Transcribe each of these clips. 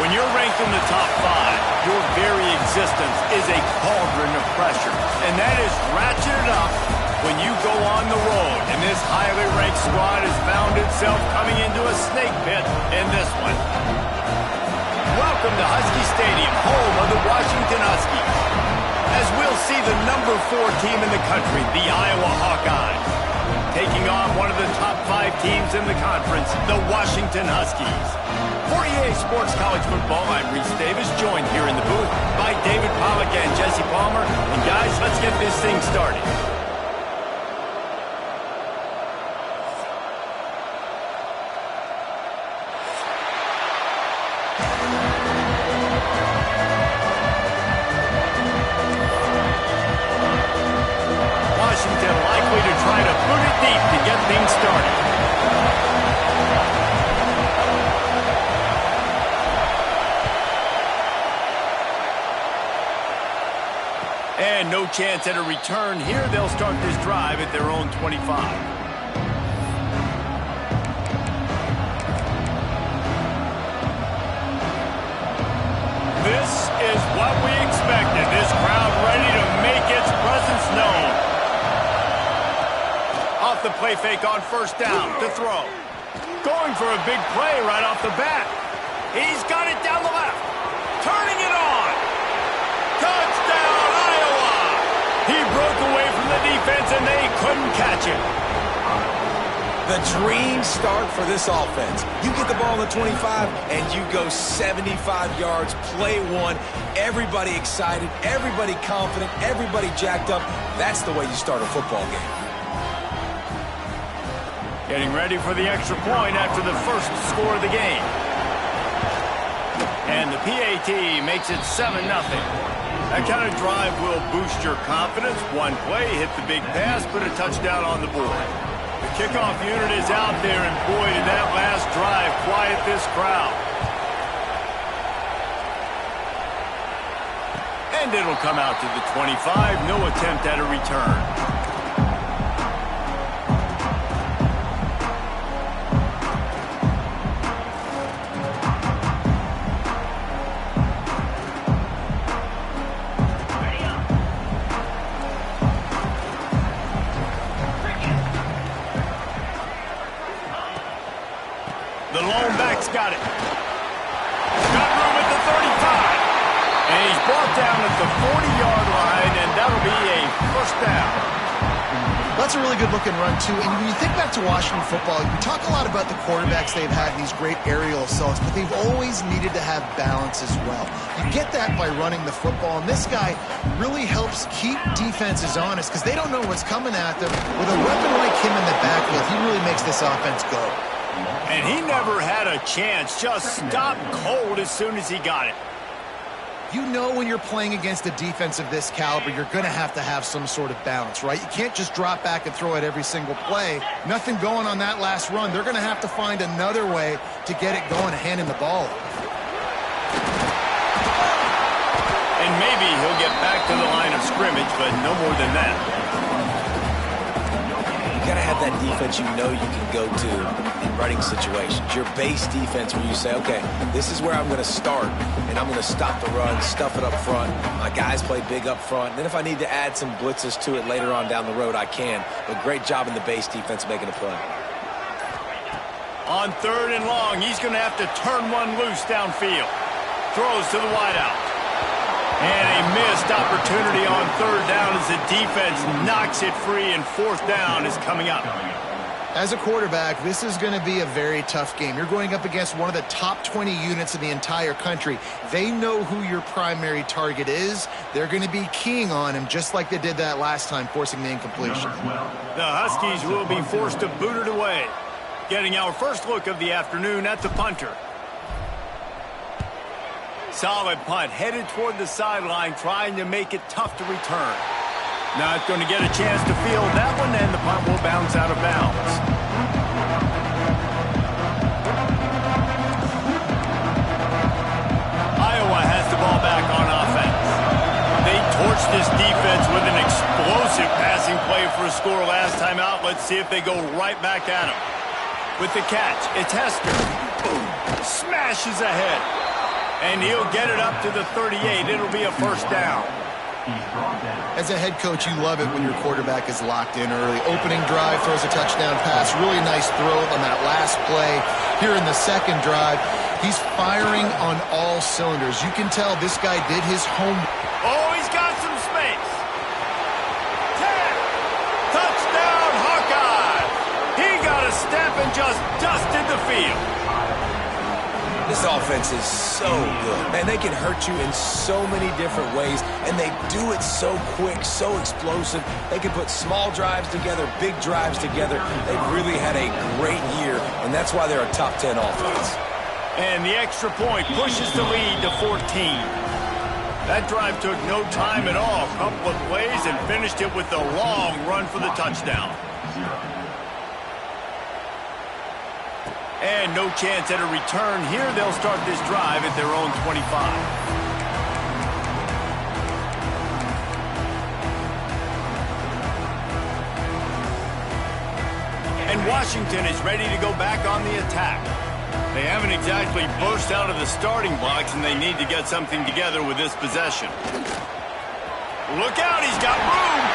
When you're ranked in the top 5, your very existence is a cauldron of pressure. And that is ratcheted up when you go on the road. And this highly ranked squad has found itself coming into a snake pit in this one. Welcome to Husky Stadium, home of the Washington Huskies. As we'll see the number 4 team in the country, the Iowa Hawkeyes, taking on one of the top 5 teams in the conference, the Washington Huskies. For EA Sports College Football, I'm Reese Davis, joined here in the booth by David Pollack and Jesse Palmer. And guys, let's get this thing started. Washington likely to try to boot it deep to get things started. And no chance at a return here. They'll start this drive at their own 25. This is what we expected. This crowd ready to make its presence known. Off the play fake on first down to throw. Going for a big play right off the bat. He's got it down the left. Turning it on. Touchdown, Iowa! He broke away from the defense and they couldn't catch him. The dream start for this offense. You get the ball on the 25 and you go 75 yards, play one. Everybody excited, everybody confident, everybody jacked up. That's the way you start a football game. Getting ready for the extra point after the first score of the game. And the PAT makes it 7-0. That kind of drive will boost your confidence. One play, hit the big pass, put a touchdown on the board. The kickoff unit is out there, and boy, did that last drive quiet this crowd. And it'll come out to the 25. No attempt at a return. Got it. Got room at the 35. And he's brought down at the 40-yard line, and that'll be a first down. That's a really good-looking run, too. And when you think back to Washington football, you talk a lot about the quarterbacks they've had, these great aerial assaults, but they've always needed to have balance as well. You get that by running the football, and this guy really helps keep defenses honest because they don't know what's coming at them. With a weapon like him in the backfield, he really makes this offense go. And he never had a chance, just stopped cold as soon as he got it. You know when you're playing against a defense of this caliber, you're going to have some sort of balance, right? You can't just drop back and throw it every single play. Nothing going on that last run. They're going to have to find another way to get it going and hand him the ball. And maybe he'll get back to the line of scrimmage, but no more than that. You got to have that defense you know you can go to in running situations. Your base defense where you say, okay, this is where I'm going to start, and I'm going to stop the run, stuff it up front. My guys play big up front. Then if I need to add some blitzes to it later on down the road, I can. But great job in the base defense making a play. On 3rd and long, he's going to have to turn one loose downfield. Throws to the wideout. And a missed opportunity on 3rd down as the defense knocks it free, and 4th down is coming up. As a quarterback, this is going to be a very tough game. You're going up against one of the top 20 units in the entire country. They know who your primary target is. They're going to be keying on him just like they did that last time, forcing the incompletion. The Huskies will be forced to boot it away. Getting our first look of the afternoon at the punter. Solid punt, headed toward the sideline, trying to make it tough to return. Not going to get a chance to field that one, and the punt will bounce out of bounds. Iowa has the ball back on offense. They torched this defense with an explosive passing play for a score last time out. Let's see if they go right back at him. With the catch, it's Hester. Boom. Smashes ahead. And he'll get it up to the 38. It'll be a first down. As a head coach, you love it when your quarterback is locked in early. Opening drive, throws a touchdown pass. Really nice throw on that last play. Here in the second drive, he's firing on all cylinders. You can tell this guy did his homework. Oh, he's got some space. 10. Touchdown, Hawkeye. He got a step and just dusted the field. This offense is so good. Man, they can hurt you in so many different ways, and they do it so quick, so explosive. They can put small drives together, big drives together. They've really had a great year, and that's why they're a top 10 offense. And the extra point pushes the lead to 14. That drive took no time at all. A couple of plays and finished it with a long run for the touchdown. And no chance at a return here. They'll start this drive at their own 25. And Washington is ready to go back on the attack. They haven't exactly burst out of the starting blocks, and they need to get something together with this possession. Look out, he's got room.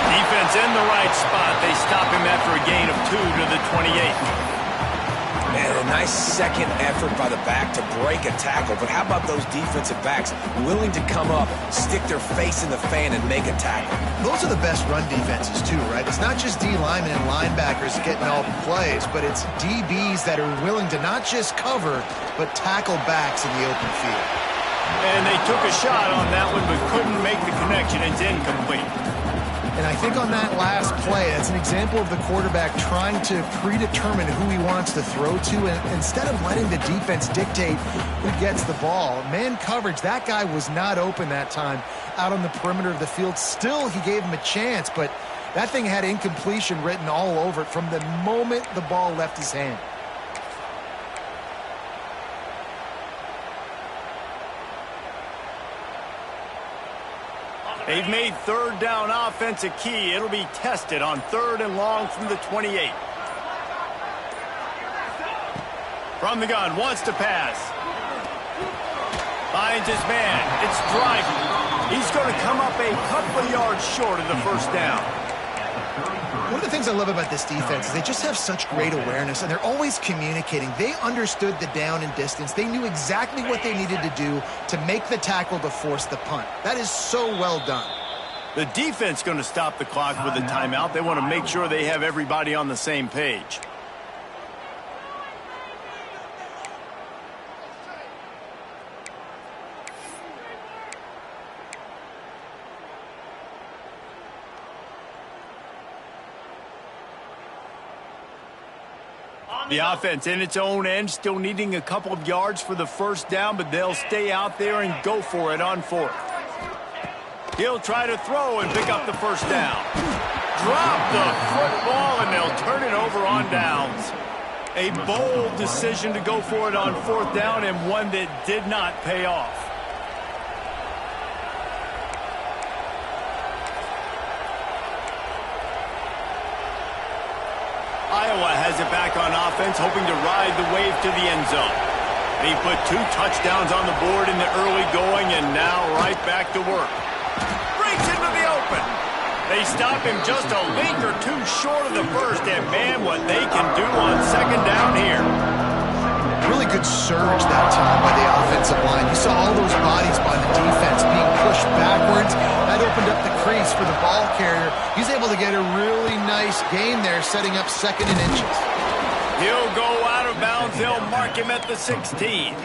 Defense in the right spot. They stop him after a gain of 2 to the 28. Man, a nice second effort by the back to break a tackle. But how about those defensive backs willing to come up, stick their face in the fan, and make a tackle? Those are the best run defenses, too, right? It's not just D linemen and linebackers getting all the plays, but it's DBs that are willing to not just cover, but tackle backs in the open field. And they took a shot on that one, but couldn't make the connection. It's incomplete. And I think on that last play, that's an example of the quarterback trying to predetermine who he wants to throw to, and instead of letting the defense dictate who gets the ball. Man coverage, that guy was not open that time out on the perimeter of the field. Still, he gave him a chance, but that thing had incompletion written all over it from the moment the ball left his hand. They've made third down offense a key. It'll be tested on 3rd and long from the 28. From the gun, wants to pass. Finds his man. It's driving. He's going to come up a couple of yards short of the first down. One of the things I love about this defense is they just have such great awareness, and they're always communicating. They understood the down and distance. They knew exactly what they needed to do to make the tackle to force the punt. That is so well done. The defense going to stop the clock with a timeout. They want to make sure they have everybody on the same page. The offense in its own end, still needing a couple of yards for the first down, but they'll stay out there and go for it on 4th. He'll try to throw and pick up the first down. Drop the football, and they'll turn it over on downs. A bold decision to go for it on 4th down, and one that did not pay off. Iowa has it back on offense, hoping to ride the wave to the end zone. He put 2 touchdowns on the board in the early going, and now right back to work. Breaks into the open. They stop him just a link or 2 short of the first, and man, what they can do on 2nd down here. Really good surge that time by the offensive line. You saw all those bodies by the defense being pushed backwards. That opened up the crease for the ball carrier. He's able to get a really nice gain there, setting up 2nd and inches. He'll go out of bounds. They'll mark him at the 16.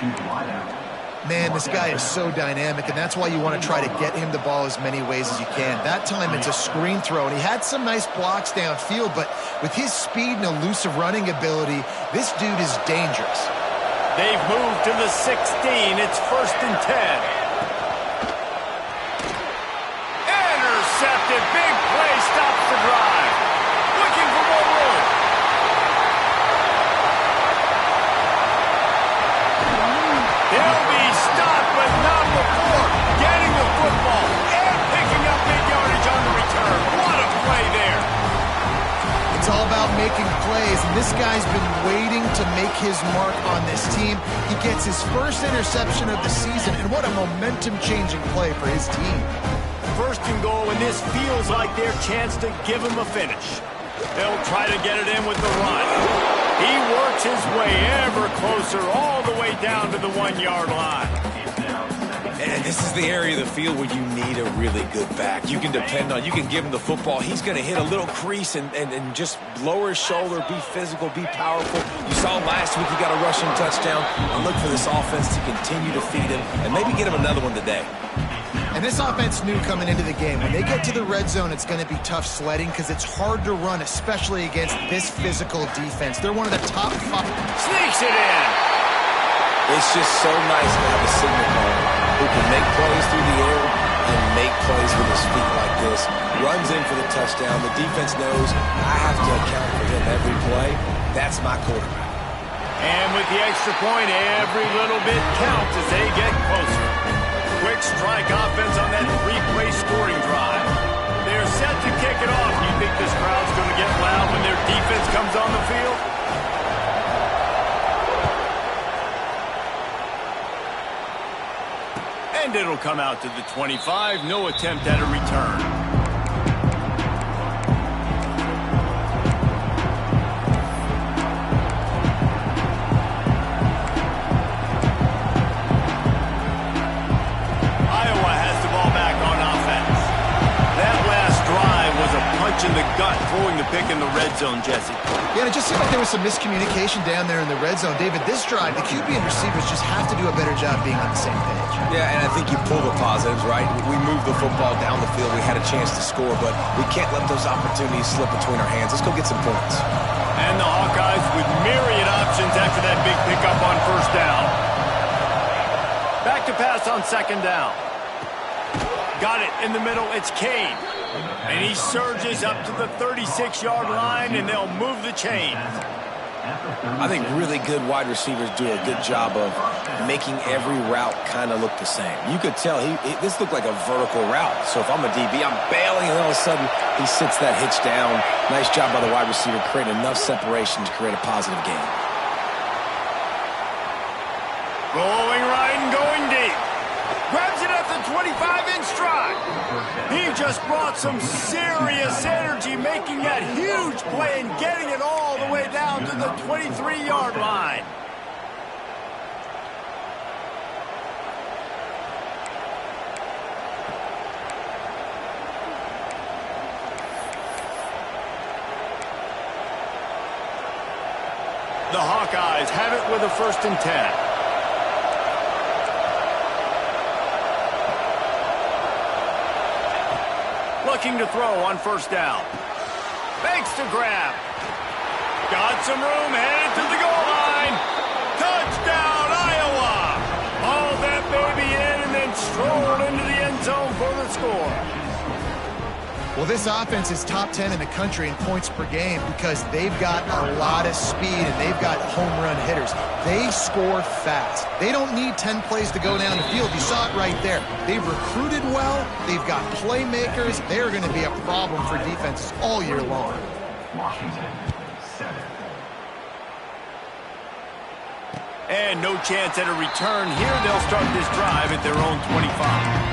Man, this guy is so dynamic, and that's why you want to try to get him the ball as many ways as you can. That time it's a screen throw, and he had some nice blocks downfield, but with his speed and elusive running ability, this dude is dangerous. They've moved to the 16. It's 1st and 10. Intercepted. Big play stops the drive. Looking for more room. They'll be stopped, but not before getting the football and picking up big yardage on the return. What a play there. It's all about making plays, and this guy's been waiting to make his mark on this team. He gets his first interception of the season, and what a momentum-changing play for his team. First and goal, and this feels like their chance to give him a finish. They'll try to get it in with the run. He works his way ever closer, all the way down to the 1-yard line. And this is the area of the field where you need a really good back. You can depend on, you can give him the football. He's going to hit a little crease and just lower his shoulder, be physical, be powerful. You saw last week he got a rushing touchdown. And look for this offense to continue to feed him and maybe get him another one today. And this offense knew coming into the game, when they get to the red zone, it's going to be tough sledding because it's hard to run, especially against this physical defense. They're one of the top 5. Sneaks it in. It's just so nice to have a signal caller who can make plays through the air and make plays with his feet like this. Runs in for the touchdown. The defense knows I have to account for him every play. That's my quarterback. And with the extra point, every little bit counts as they get closer. Quick strike offense on that 3-play scoring drive. They're set to kick it off. You think this crowd's going to get loud when their defense comes on the field? And it'll come out to the 25. No attempt at a return. In the gut, throwing the pick in the red zone, Jesse. Yeah, it just seemed like there was some miscommunication down there in the red zone. David, this drive, the QB and receivers just have to do a better job being on the same page. Yeah, and I think you pull the positives, right? We moved the football down the field. We had a chance to score, but we can't let those opportunities slip between our hands. Let's go get some points. And the Hawkeyes with myriad options after that big pickup on first down. Back to pass on second down. Got it in the middle. It's Kane. And he surges up to the 36-yard line, and they'll move the chains. I think really good wide receivers do a good job of making every route kind of look the same. You could tell this looked like a vertical route. So if I'm a DB, I'm bailing, and all of a sudden he sits that hitch down. Nice job by the wide receiver, creating enough separation to create a positive gain. Rolling right and going deep. Grabs it at the 25 in stride. He just brought some serious energy, making that huge play and getting it all the way down to the 23-yard line. The Hawkeyes have it with a 1st and 10. Looking to throw on first down. Fakes to grab. Got some room, headed to the goal line. Touchdown, Iowa! Hauled that baby in and then strolled into the end zone for the score. Well, this offense is top 10 in the country in points per game because they've got a lot of speed and they've got home run hitters. They score fast. They don't need 10 plays to go down the field. You saw it right there. They've recruited well. They've got playmakers. They're going to be a problem for defenses all year long. Washington, 7. And no chance at a return here. They'll start this drive at their own 25.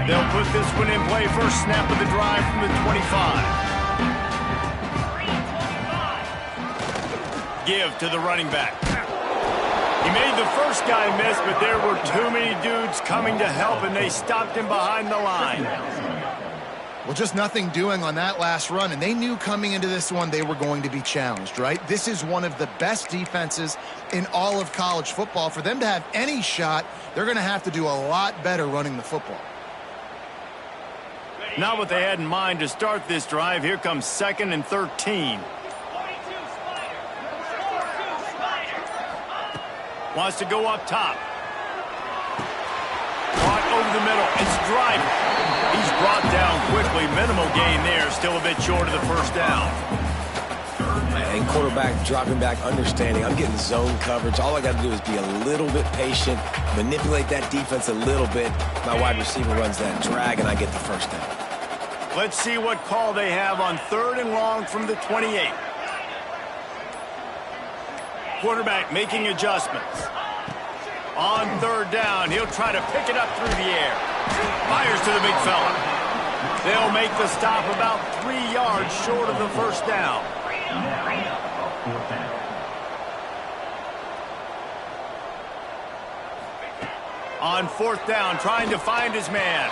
They'll put this one in play. First snap of the drive from the 25. Give to the running back. He made the first guy miss, but there were too many dudes coming to help, and they stopped him behind the line. Well, just nothing doing on that last run, and they knew coming into this one they were going to be challenged, right? This is one of the best defenses in all of college football. For them to have any shot, they're going to have to do a lot better running the football. Not what they had in mind to start this drive. Here comes 2nd and 13. Wants to go up top. Caught over the middle. It's Driver. He's brought down quickly. Minimal gain there. Still a bit short of the first down. and quarterback dropping back, understanding I'm getting zone coverage. All I got to do is be a little bit patient, manipulate that defense a little bit. My wide receiver runs that drag, and I get the first down. Let's see what call they have on 3rd and long from the 28. Quarterback making adjustments. On 3rd down, he'll try to pick it up through the air. Fires to the big fella. They'll make the stop about 3 yards short of the first down. On 4th down, trying to find his man.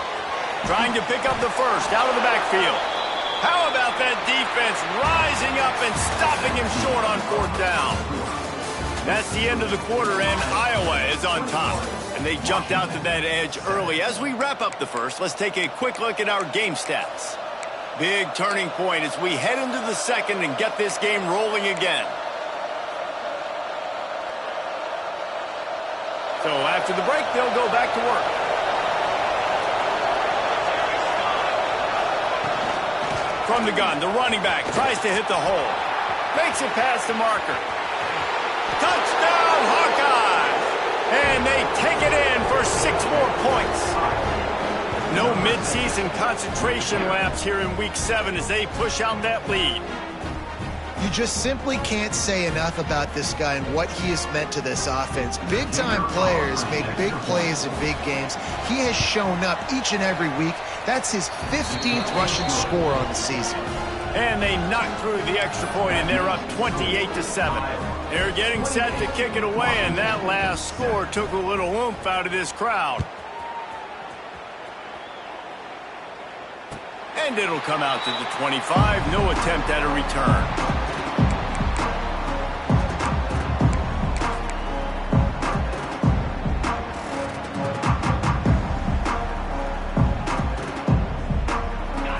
Trying to pick up the first out of the backfield. How about that defense rising up and stopping him short on 4th down? That's the end of the quarter, and Iowa is on top. And they jumped out to that edge early. As we wrap up the first, let's take a quick look at our game stats. Big turning point as we head into the second and get this game rolling again. So after the break, they'll go back to work. From the gun, the running back tries to hit the hole. Makes it past the marker. Touchdown, Hawkeyes! And they take it in for 6 more points. No midseason concentration laps here in Week 7 as they push out that lead. You just simply can't say enough about this guy and what he has meant to this offense. Big-time players make big plays in big games. He has shown up each and every week. That's his 15th rushing score on the season. And they knocked through the extra point, and they're up 28-7. They're getting set to kick it away, and that last score took a little oomph out of this crowd. And it'll come out to the 25. No attempt at a return.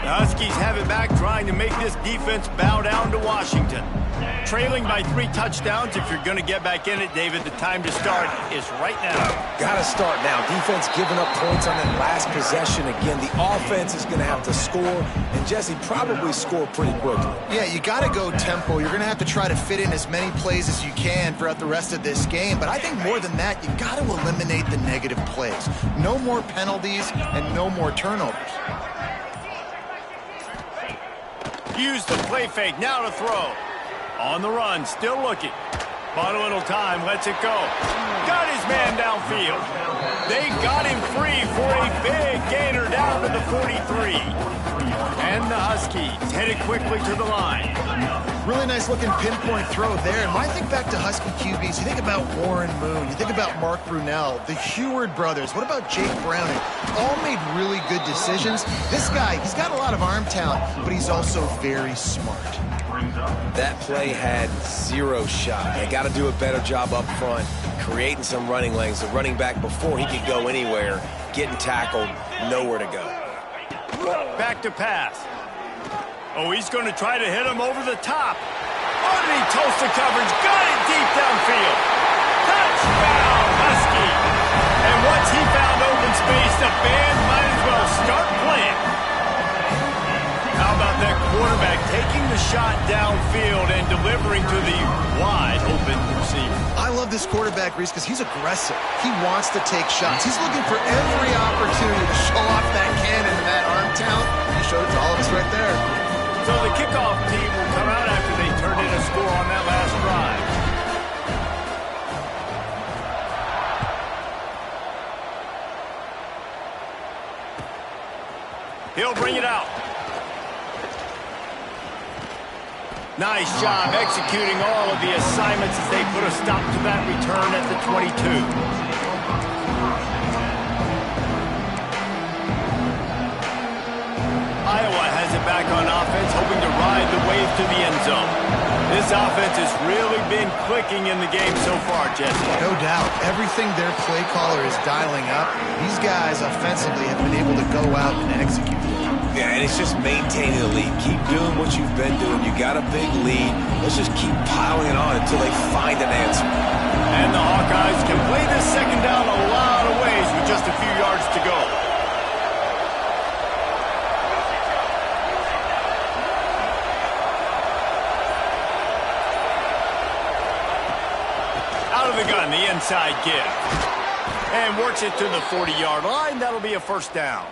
Huskies have it back, trying to make this defense bow down to Washington. Trailing by 3 touchdowns. If you're going to get back in it, David, the time to start is right now. Got to start now. Defense giving up points on that last possession. Again, the offense is going to have to score, and Jesse probably score pretty quickly. Yeah, you got to go tempo. You're going to have to try to fit in as many plays as you can throughout the rest of this game. But I think more than that, you got to eliminate the negative plays. No more penalties and no more turnovers. Use the play fake, now to throw. On the run, still looking. Bought a little time, lets it go. Got his man downfield. They got him free for a big gainer down to the 43. And the Huskies headed quickly to the line. Really nice looking pinpoint throw there. And when I think back to Husky QBs, you think about Warren Moon, you think about Mark Brunell, the Heward brothers, what about Jake Browning? All made really good decisions. This guy, he's got a lot of arm talent, but he's also very smart. That play had 0 shot. They got to do a better job up front, creating some running lanes. The running back, before he could go anywhere, getting tackled, nowhere to go. Back to pass. Oh, he's going to try to hit him over the top. Oh, did he toast the coverage? Got it deep downfield. Touchdown, Husky. And once he found open space, the band might as well start playing. How about that quarterback taking the shot downfield and delivering to the wide open receiver? I love this quarterback, Reese, because he's aggressive. He wants to take shots. He's looking for every opportunity to show off that cannon and that arm talent. He showed it to all of us right there. So the kickoff team will come out after they turned in a score on that last drive. He'll bring it out. Nice job executing all of the assignments as they put a stop to that return at the 22. Iowa has it back on offense, hoping to ride the wave to the end zone. This offense has really been clicking in the game so far, Jesse. No doubt. Everything their play caller is dialing up, these guys offensively have been able to go out and execute. Yeah, and it's just maintaining the lead. Keep doing what you've been doing. You got a big lead. Let's just keep piling it on until they find an answer. And the Hawkeyes can play this second down a lot of ways with just a few yards to go. inside give. And works it to the 40-yard line. That'll be a first down.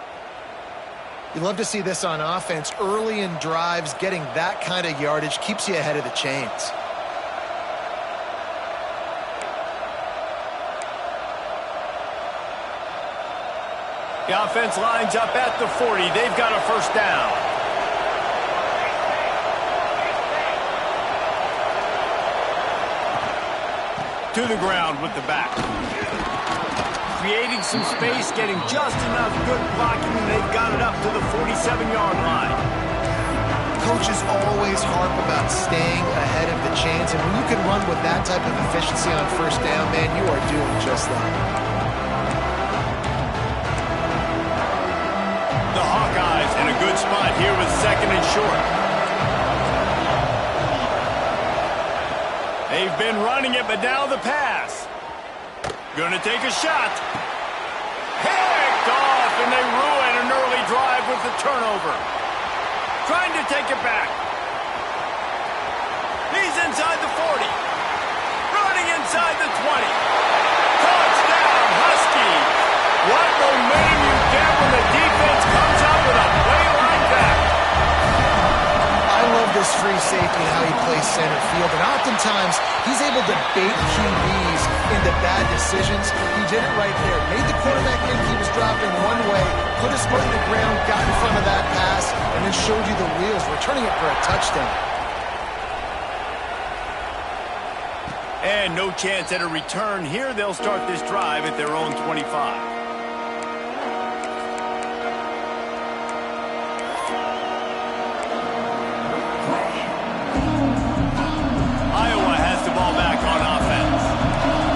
You love to see this on offense. Early in drives, getting that kind of yardage keeps you ahead of the chains. The offense lines up at the 40. They've got a first down. To the ground with the back. Creating some space, getting just enough good blocking, and they've got it up to the 47-yard line. Coaches always harp about staying ahead of the chains, and when you can run with that type of efficiency on first down, man, you are doing just that. The Hawkeyes in a good spot here with second and short. They've been running it, but now the pass. Gonna take a shot. Picked off, and they ruin an early drive with the turnover. Trying to take it back. He's inside the 40. Running inside the 20. Touchdown, Huskies. What momentum you get when the defense comes up with a play like that. I love this free safety and how he plays center field, and oftentimes he's able to bait QBs into bad decisions. He did it right there. Made the quarterback think he was dropping one way, put his foot in the ground, got in front of that pass, and then showed you the wheels, returning it for a touchdown. And no chance at a return here. They'll start this drive at their own 25. Iowa has the ball back on offense.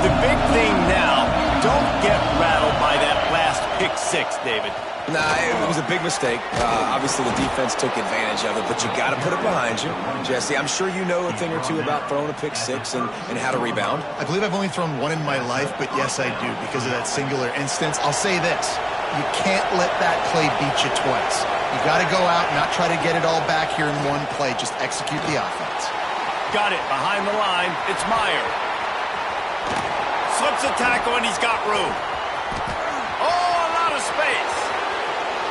The big thing now, don't get rattled by that last pick six, David. Nah, it was a big mistake. Obviously, the defense took advantage of it, but you got to put it behind you. Jesse, I'm sure you know a thing or two about throwing a pick six and how to rebound. I believe I've only thrown one in my life, but yes, I do, because of that singular instance. I'll say this. You can't let that play beat you twice. You got to go out and not try to get it all back here in one play. Just execute the offense. Got it behind the line. It's Meyer. Slips a tackle, and he's got room. Oh, a lot of space.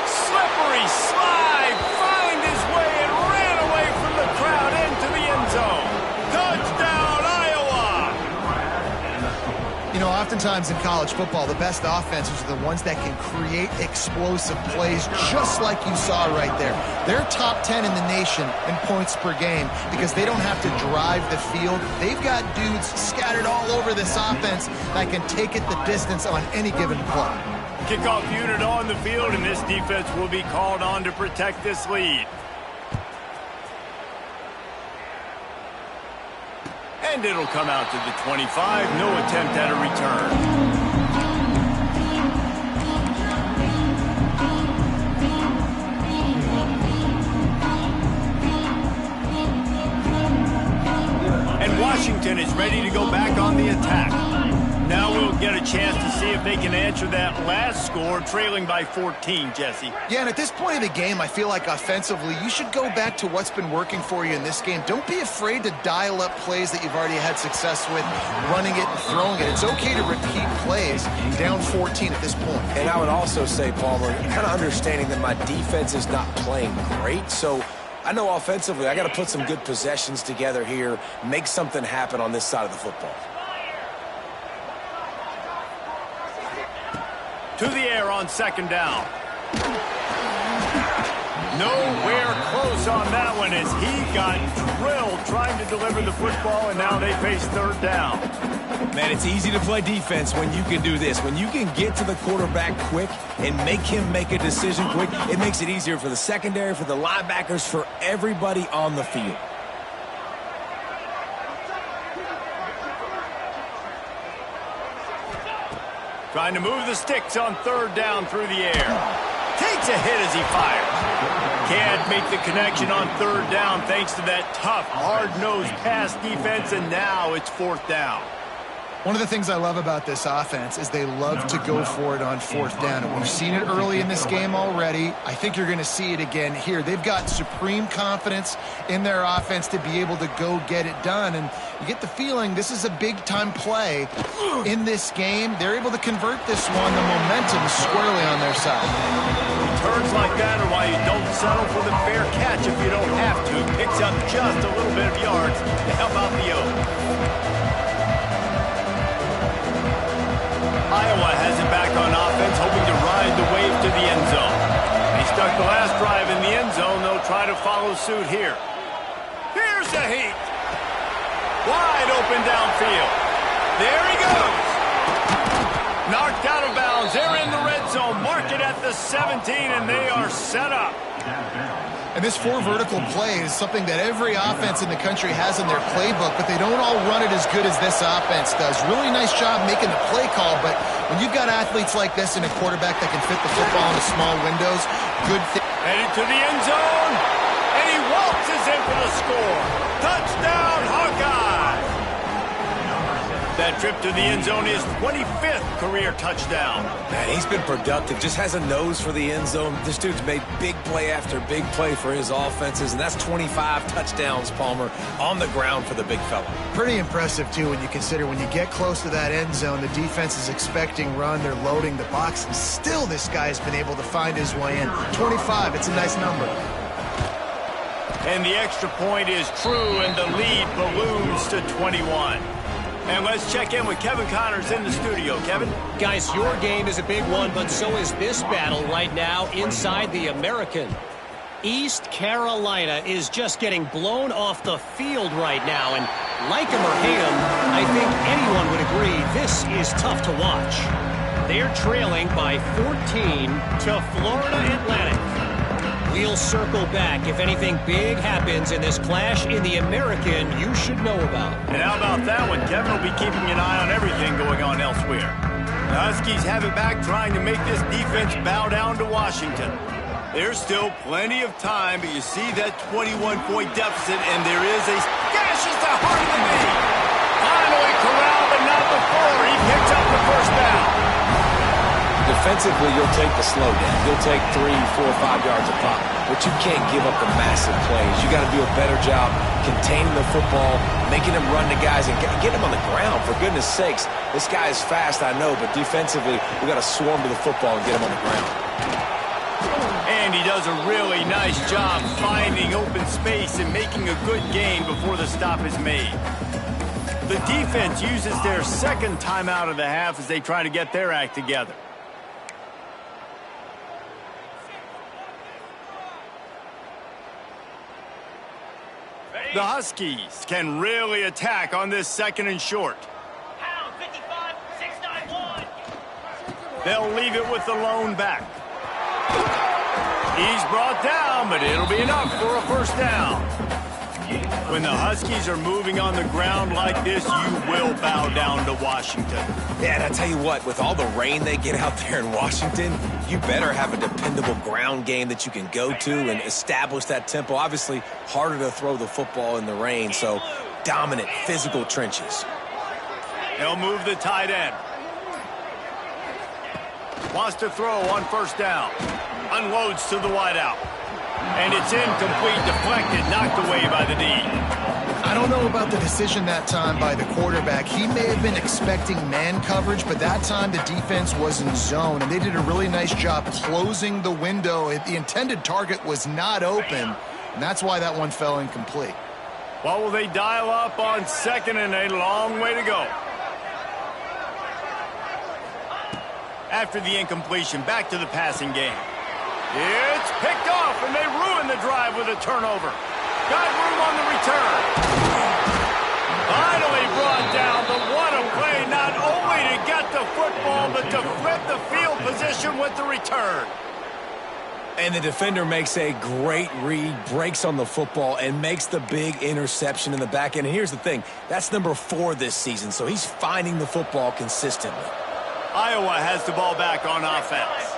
Slippery slide, find his way and ran away from the crowd into the end zone. Touchdown, Iowa! You know, oftentimes in college football, the best offenses are the ones that can create explosive plays, just like you saw right there. They're top 10 in the nation in points per game because they don't have to drive the field. They've got dudes scattered all over this offense that can take it the distance on any given play. Kickoff unit on the field, and this defense will be called on to protect this lead. And it'll come out to the 25. No attempt at a return. And Washington is ready to go back on the attack. Now we'll get a chance to see if they can answer that last score, trailing by 14, Jesse. Yeah, and at this point of the game, I feel like offensively, you should go back to what's been working for you in this game. Don't be afraid to dial up plays that you've already had success with, running it and throwing it. It's okay to repeat plays down 14 at this point. And I would also say, Palmer, kind of understanding that my defense is not playing great, so I know offensively I got to put some good possessions together here, make something happen on this side of the football. To the air on second down. Nowhere close on that one as he got drilled trying to deliver the football, and now they face third down. Man, it's easy to play defense when you can do this. When you can get to the quarterback quick and make him make a decision quick, it makes it easier for the secondary, for the linebackers, for everybody on the field. Trying to move the sticks on third down through the air. Takes a hit as he fires. Can't make the connection on third down thanks to that tough, hard-nosed pass defense, and now it's fourth down. One of the things I love about this offense is they love to go for it on fourth down. And we've seen it early in this game already. I think you're going to see it again here. They've got supreme confidence in their offense to be able to go get it done. And you get the feeling this is a big-time play in this game. They're able to convert this one. The momentum is squarely on their side. Returns like that are why you don't settle for the fair catch if you don't have to. Picks up just a little bit of yards to help out the Oaks. Iowa has it back on offense, hoping to ride the wave to the end zone. They stuck the last drive in the end zone. They'll try to follow suit here. Here's the heat. Wide open downfield. There he goes. Knocked out of bounds. They're in the red zone. Mark it at the 17, and they are set up. And this four vertical play is something that every offense in the country has in their playbook, but they don't all run it as good as this offense does. Really nice job making the play call, but when you've got athletes like this and a quarterback that can fit the football into small windows, good thing. Headed to the end zone, and he waltzes in for the score. Touchdown, Hawkeye! That trip to the end zone is 25th career touchdown. Man, he's been productive, just has a nose for the end zone. This dude's made big play after big play for his offenses, and that's 25 touchdowns, Palmer, on the ground for the big fella. Pretty impressive, too, when you consider when you get close to that end zone, the defense is expecting run, they're loading the box, and still this guy's been able to find his way in. 25, it's a nice number. And the extra point is true, and the lead balloons to 21. And let's check in with Kevin Connors in the studio. Kevin? Guys, your game is a big one, but so is this battle right now inside the American. East Carolina is just getting blown off the field right now, and like him or hate him, I think anyone would agree this is tough to watch. They're trailing by 14 to Florida Atlantic. We'll circle back if anything big happens in this clash in the American you should know about. And how about that one? Kevin will be keeping an eye on everything going on elsewhere. The Huskies have it back, trying to make this defense bow down to Washington. There's still plenty of time, but you see that 21-point deficit, and there is a gashes the heart of the knee. Finally corralled, but not before. He picks up the first down. Defensively, you'll take the slow down. You'll take 3, 4, 5 yards a pop, but you can't give up the massive plays. You got to do a better job containing the football, making them run to guys, and get them on the ground. For goodness sakes, this guy is fast, I know, but defensively, we got to swarm to the football and get him on the ground. And he does a really nice job finding open space and making a good gain before the stop is made. The defense uses their second timeout of the half as they try to get their act together. The Huskies can really attack on this second and short. Pound 55, 691. They'll leave it with the lone back. He's brought down, but it'll be enough for a first down. When the Huskies are moving on the ground like this, you will bow down to Washington. Yeah, and I tell you what, with all the rain they get out there in Washington, you better have a dependable ground game that you can go to and establish that tempo. Obviously, harder to throw the football in the rain, so dominant, physical trenches. They'll move the tight end. Wants to throw on first down. Unloads to the wideout. And it's incomplete, deflected, knocked away by the D. I don't know about the decision that time by the quarterback. He may have been expecting man coverage, but that time the defense was in zone, and they did a really nice job closing the window. The intended target was not open, and that's why that one fell incomplete. What will they dial up on second, and a long way to go? After the incompletion, back to the passing game. It's picked off, and they ruin the drive with a turnover. Got room on the return. Finally brought down, but what a play, not only to get the football, but to flip the field position with the return. And the defender makes a great read, breaks on the football, and makes the big interception in the back end. And here's the thing, that's number 4 this season, so he's finding the football consistently. Iowa has the ball back on offense.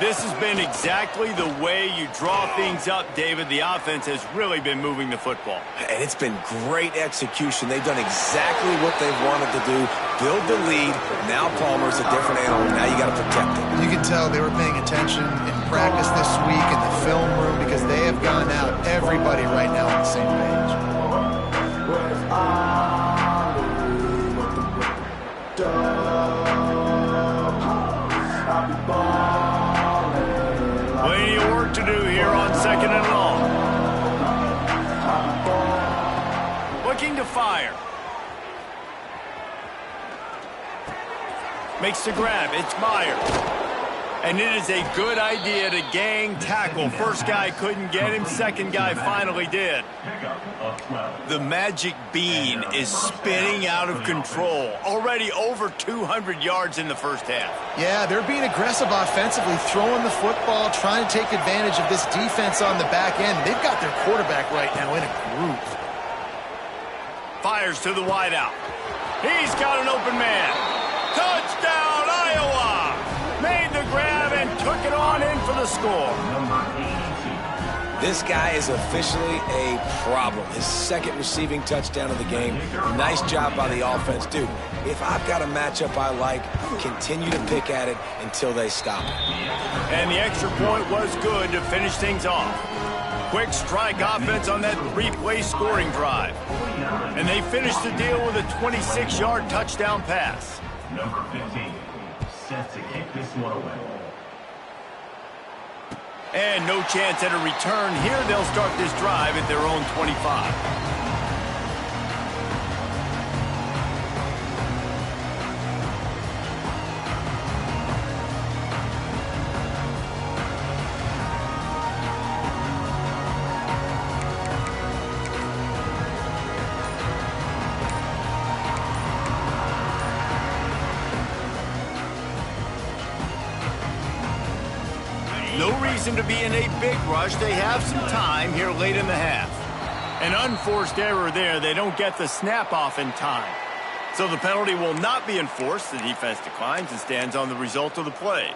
This has been exactly the way you draw things up, David. The offense has really been moving the football. And it's been great execution. They've done exactly what they've wanted to do. Build the lead. Now Palmer's a different animal. Now you got to protect it. You can tell they were paying attention in practice this week in the film room because they have gone out, everybody right now on the same page. Plenty of work to do here on 2nd and long. Looking to fire. Makes the grab. It's Meyer. And it is a good idea to gang tackle. First guy couldn't get him. Second guy finally did. The magic bean is spinning out of control. Already over 200 yards in the first half. Yeah, they're being aggressive offensively, throwing the football, trying to take advantage of this defense on the back end. They've got their quarterback right now in a group. Fires to the wideout. He's got an open man. Touchdown, Iowa! Made the grab and took it on in for the score. This guy is officially a problem. His second receiving touchdown of the game. Nice job by the offense. Dude, if I've got a matchup I like, continue to pick at it until they stop it. And the extra point was good to finish things off. Quick strike offense on that 3-play scoring drive. And they finished the deal with a 26-yard touchdown pass. Number 15, set to kick this one away. And no chance at a return here. They'll start this drive at their own 25. No reason to be in a big rush. They have some time here late in the half. An unforced error there. They don't get the snap off in time. So the penalty will not be enforced. The defense declines and stands on the result of the play.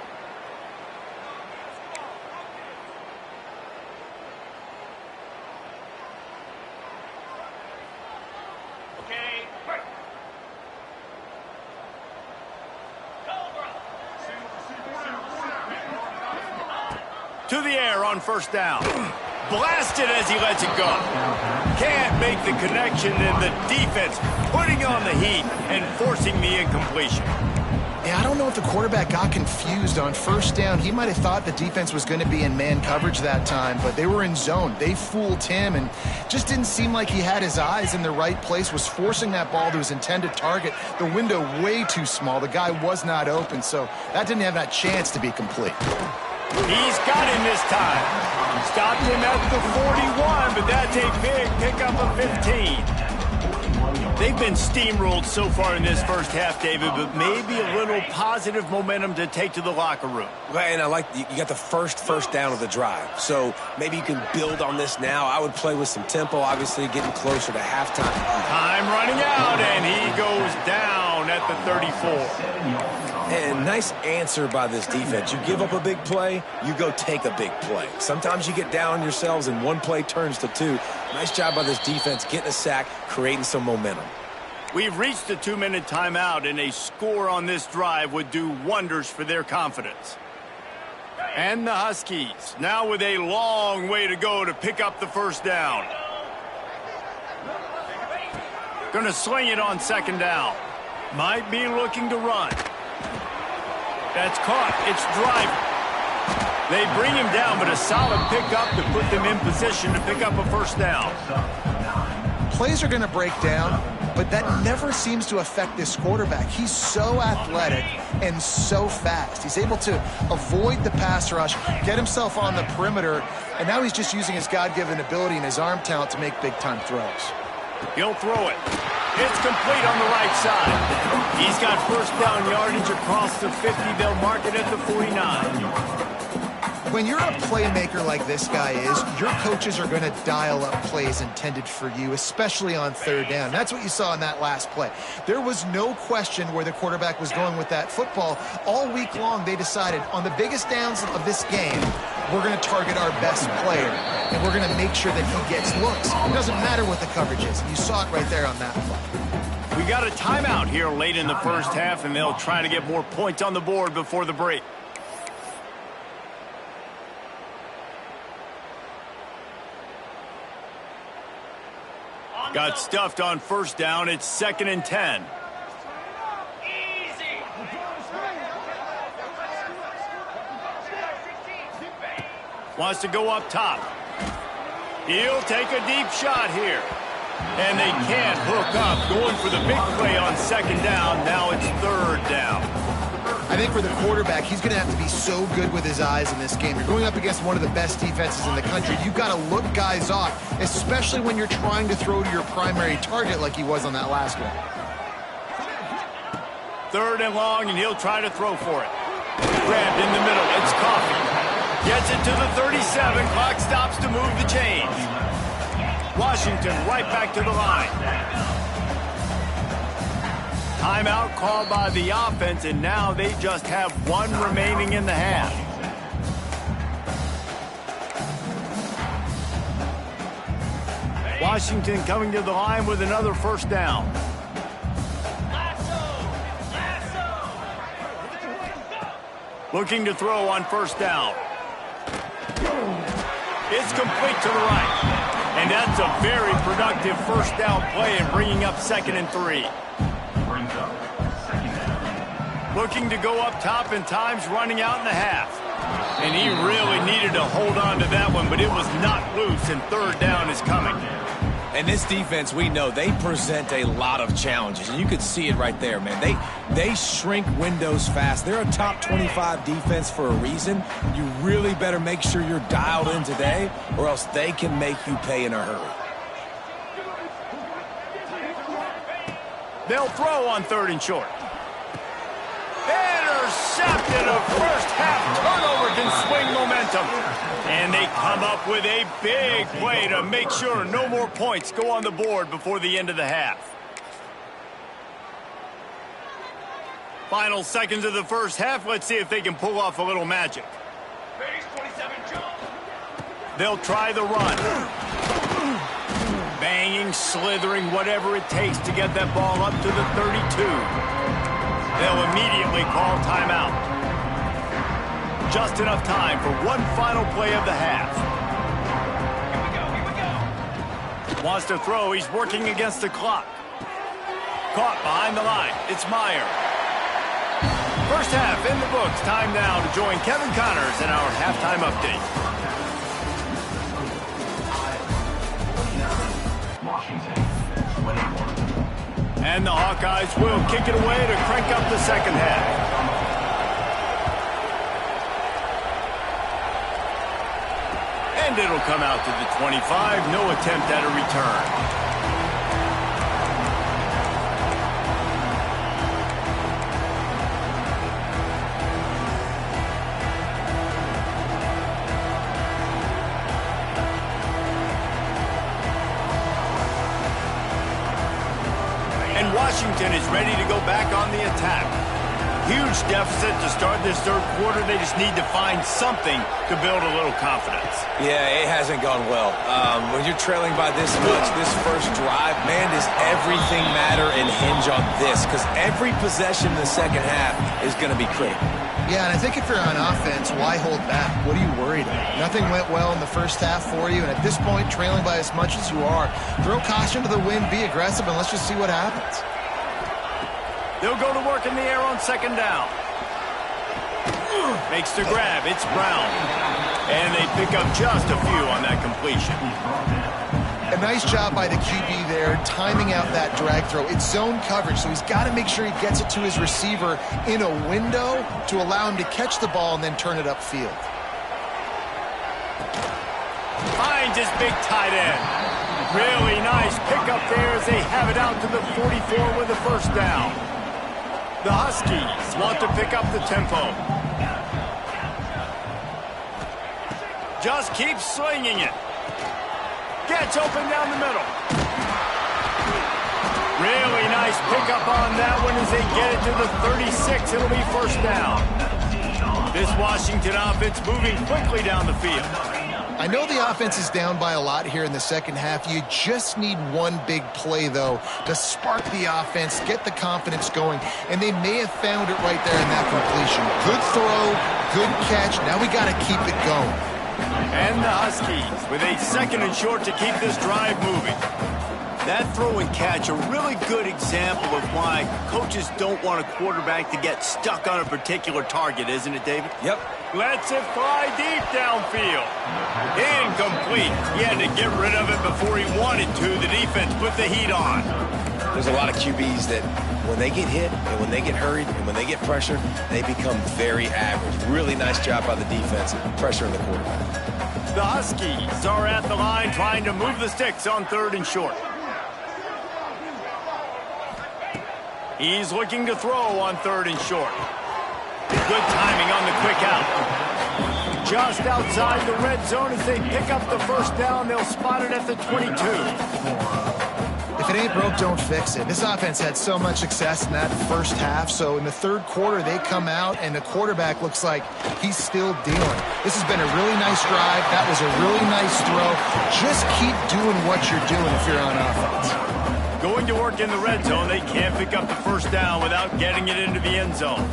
Okay, break. Cobra. To the air on first down. Blasted as he lets it go. Can't make the connection, and the defense putting on the heat and forcing the incompletion. Yeah, I don't know if the quarterback got confused on first down. He might have thought the defense was going to be in man coverage that time, but they were in zone. They fooled him and just didn't seem like he had his eyes in the right place, was forcing that ball to his intended target. The window way too small. The guy was not open, so that didn't have that chance to be complete. He's got him this time. Stopped him at the 41, but that's a big pickup of 15. They've been steamrolled so far in this first half, David, but maybe a little positive momentum to take to the locker room. And I like you got the first down of the drive. So maybe you can build on this now. I would play with some tempo, obviously getting closer to halftime. Time running out, and he goes down at the 34. And nice answer by this defense. You give up a big play, you go take a big play. Sometimes you get down on yourselves and one play turns to two. Nice job by this defense getting a sack, creating some momentum. We've reached the 2-minute timeout, and a score on this drive would do wonders for their confidence. And the Huskies now with a long way to go to pick up the first down. Gonna sling it on second down. Might be looking to run. That's caught. It's driving. They bring him down, but a solid pickup to put them in position to pick up a first down. Plays are going to break down, but that never seems to affect this quarterback. He's so athletic and so fast. He's able to avoid the pass rush, get himself on the perimeter, and now he's just using his God-given ability and his arm talent to make big-time throws. He'll throw it. It's complete on the right side. He's got first down yardage across the 50. They'll mark it at the 49. When you're a playmaker like this guy is, your coaches are going to dial up plays intended for you, especially on third down. That's what you saw in that last play. There was no question where the quarterback was going with that football. All week long, they decided on the biggest downs of this game, we're going to target our best player, and we're going to make sure that he gets looks. It doesn't matter what the coverage is. You saw it right there on that play. We got a timeout here late in the first half, and they'll try to get more points on the board before the break. Got stuffed on first down. It's 2nd and 10. Easy. Wants to go up top. He'll take a deep shot here. And they can't hook up. Going for the big play on 2nd down. Now it's 3rd down. I think for the quarterback, he's going to have to be so good with his eyes in this game. You're going up against one of the best defenses in the country. You've got to look guys off, especially when you're trying to throw to your primary target like he was on that last one. 3rd and long, and he'll try to throw for it. Grabbed in the middle. It's Coffee. Gets it to the 37. Clock stops to move the chains. Washington right back to the line. Timeout called by the offense, and now they just have one remaining in the half. Washington coming to the line with another first down. Looking to throw on first down. It's complete to the right. And that's a very productive first down play and bringing up 2nd and 3. Looking to go up top, and time's running out in the half. And he really needed to hold on to that one, but it was not loose, and 3rd down is coming. And this defense, we know, they present a lot of challenges. And you could see it right there, man. They shrink windows fast. They're a top 25 defense for a reason. You really better make sure you're dialed in today, or else they can make you pay in a hurry. They'll throw on 3rd and short. Intercepted. A first half turnover can swing momentum. And they come up with a big play to make sure no more points go on the board before the end of the half. Final seconds of the first half. Let's see if they can pull off a little magic. Base 27 jump. They'll try the run. Banging, slithering, whatever it takes to get that ball up to the 32. They'll immediately call timeout. Just enough time for one final play of the half. Here we go. Wants to throw. He's working against the clock. Caught behind the line. It's Meyer. First half in the books. Time now to join Kevin Connors in our halftime update. Washington, 21. And the Hawkeyes will kick it away to crank up the second half. And it'll come out to the 25. No attempt at a return. Washington is ready to go back on the attack. Huge deficit to start this third quarter. They just need to find something to build a little confidence. Yeah, it hasn't gone well. When you're trailing by this much, this first drive, man, does everything matter and hinge on this? Because every possession in the second half is going to be critical. Yeah, and I think if you're on offense, why hold back? What are you worried about? Nothing went well in the first half for you, and at this point, trailing by as much as you are, throw caution to the wind, be aggressive, and let's just see what happens. They'll go to work in the air on second down. Makes the grab. It's Brown. And they pick up just a few on that completion. A nice job by the QB there, timing out that drag throw. It's zone coverage, so he's got to make sure he gets it to his receiver in a window to allow him to catch the ball and then turn it upfield. Finds his big tight end. Really nice pickup there as they have it out to the 44 with the first down. The Huskies want to pick up the tempo. Just keep slinging it. Gets open down the middle. Really nice pickup on that one as they get it to the 36. It'll be first down. This Washington offense moving quickly down the field. I know the offense is down by a lot here in the second half. You just need one big play, though, to spark the offense, get the confidence going, and they may have found it right there in that completion. Good throw, good catch. Now we got to keep it going. And the Huskies with a 2nd and short to keep this drive moving. That throw and catch, a really good example of why coaches don't want a quarterback to get stuck on a particular target, isn't it, David? Yep. Lets it fly deep downfield. Incomplete. He had to get rid of it before he wanted to. The defense put the heat on. There's a lot of QBs that when they get hit and when they get hurried and when they get pressured, they become very average. Really nice job by the defense pressuring the quarterback. The Huskies are at the line trying to move the sticks on 3rd and short. He's looking to throw on 3rd and short. Good timing on the quick out. Just outside the red zone as they pick up the first down. They'll spot it at the 22. If it ain't broke, don't fix it. This offense had so much success in that first half, so in the 3rd quarter, they come out, and the quarterback looks like he's still dealing. This has been a really nice drive. That was a really nice throw. Just keep doing what you're doing if you're on offense. Going to work in the red zone, they can't pick up the first down without getting it into the end zone.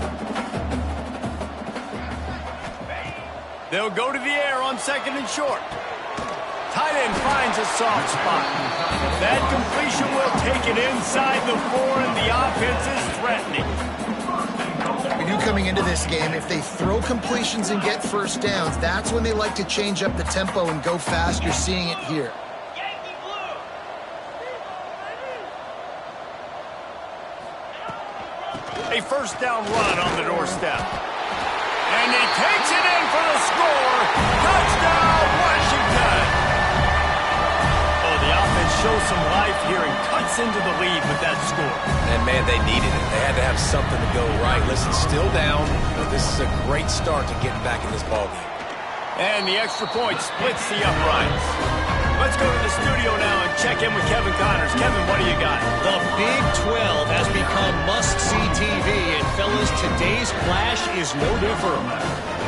They'll go to the air on 2nd and short. Tight end finds a soft spot. That completion will take it inside the 4, and the offense is threatening. We knew coming into this game, if they throw completions and get first downs, that's when they like to change up the tempo and go fast. You're seeing it here. A first down run on the doorstep. And he takes it in for the score. Touchdown, Washington. Oh, the offense shows some life here and cuts into the lead with that score. And, man, they needed it. They had to have something to go right. Listen, still down, but this is a great start to getting back in this ballgame. And the extra point splits the uprights. Let's go to the studio now and check in with Kevin Connors. Kevin, what do you got? The Big 12 has become must-see TV, and fellas, today's clash is no different.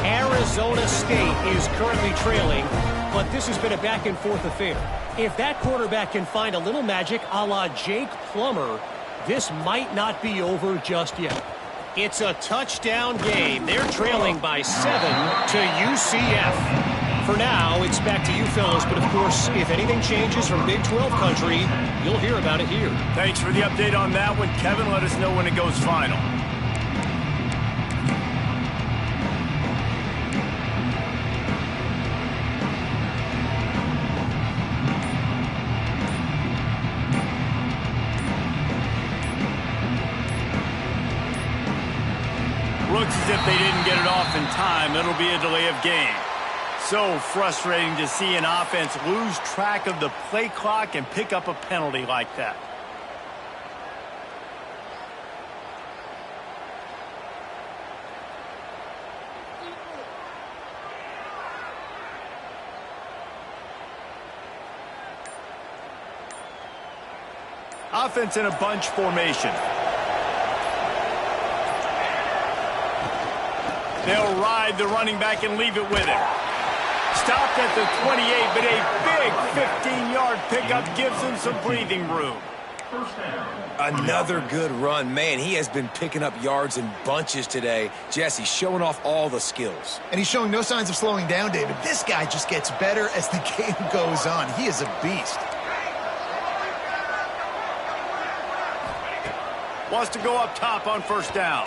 Arizona State is currently trailing, but this has been a back-and-forth affair. If that quarterback can find a little magic a la Jake Plummer, this might not be over just yet. It's a touchdown game. They're trailing by 7 to UCF. For now, it's back to you fellas, but of course, if anything changes from Big 12 country, you'll hear about it here. Thanks for the update on that one, Kevin. Let us know when it goes final. Looks as if they didn't get it off in time. It'll be a delay of game. So frustrating to see an offense lose track of the play clock and pick up a penalty like that. Offense in a bunch formation. They'll ride the running back and leave it with him. Stopped at the 28, but a big 15-yard pickup gives him some breathing room. Another good run. Man, he has been picking up yards in bunches today. Jesse showing off all the skills. And he's showing no signs of slowing down, David. This guy just gets better as the game goes on. He is a beast. Wants to go up top on first down.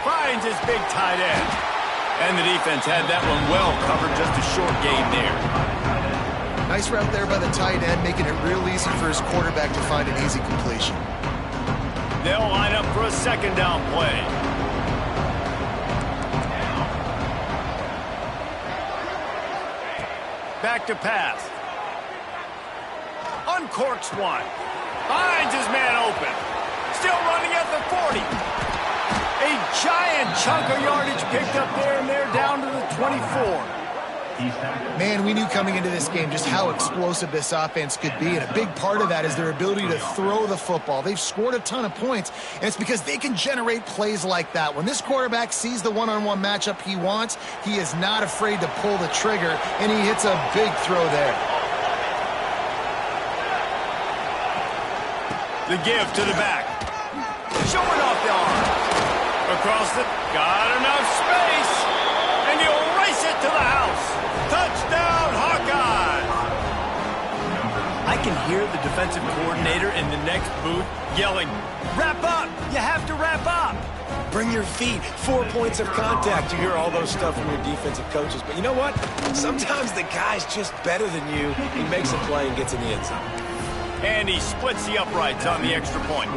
Finds his big tight end. And the defense had that one well covered, just a short gain there. Nice route there by the tight end, making it real easy for his quarterback to find an easy completion. They'll line up for a second down play. Back to pass. Uncorks one. Finds his man open. Still running at the 40. A giant chunk of yardage picked up there, and they're down to the 24. Man, we knew coming into this game just how explosive this offense could be, and a big part of that is their ability to throw the football. They've scored a ton of points, and it's because they can generate plays like that. When this quarterback sees the one-on-one matchup he wants, he is not afraid to pull the trigger, and he hits a big throw there. The give to the back. Showing off the arm. Across the... Got enough space. And you'll race it to the house. Touchdown, Hawkeyes! I can hear the defensive coordinator in the next booth yelling, "Wrap up! You have to wrap up!" Bring your feet. 4 points of contact. You hear all those stuff from your defensive coaches. But you know what? Sometimes the guy's just better than you. He makes a play and gets in the end zone. And he splits the uprights on the extra point.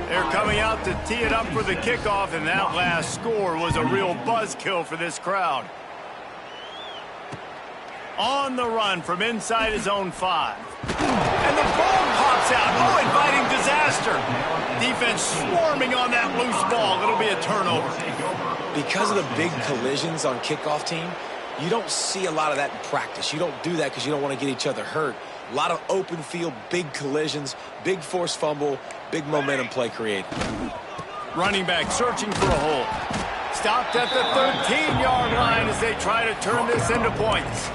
They're coming out to tee it up for the kickoff, and that last score was a real buzzkill for this crowd. On the run from inside his own 5. And the ball pops out. Oh, inviting disaster. Defense swarming on that loose ball. It'll be a turnover. Because of the big collisions on kickoff team, you don't see a lot of that in practice. You don't do that because you don't want to get each other hurt. A lot of open field, big collisions, big forced fumble, big momentum play created. Running back searching for a hole. Stopped at the 13-yard line as they try to turn this into points.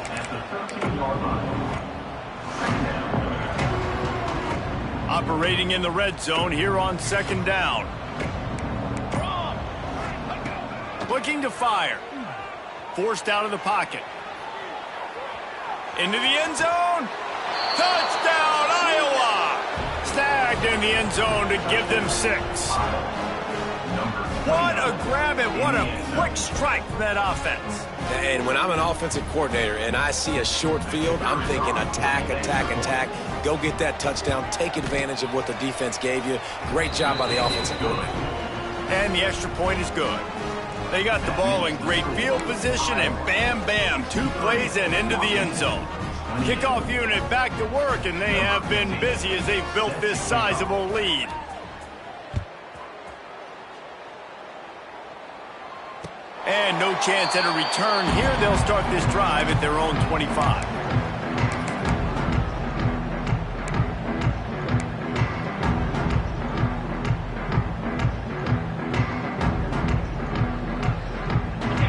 Operating in the red zone here on 2nd down. Looking to fire. Forced out of the pocket. Into the end zone. Touchdown, Iowa! Snagged in the end zone to give them 6. What a grab and what a quick strike from that offense. And when I'm an offensive coordinator and I see a short field, I'm thinking attack, attack, attack. Go get that touchdown. Take advantage of what the defense gave you. Great job by the offensive coordinator. And the extra point is good. They got the ball in great field position, and bam, bam, 2 plays and into the end zone. Kickoff unit back to work, and they have been busy as they've built this sizable lead. And no chance at a return here. They'll start this drive at their own 25.